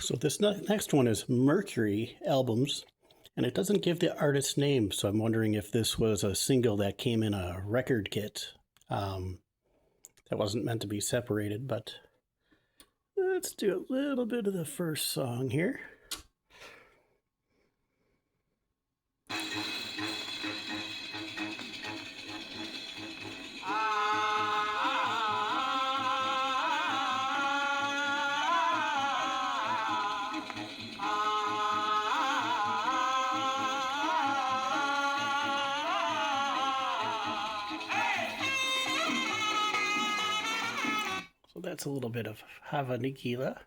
So this next one is Mercury albums, and it doesn't give the artist's name. So I'm wondering if this was a single that came in a record kit that wasn't meant to be separated. But let's do a little bit of the first song here. So that's a little bit of Hava Nagila.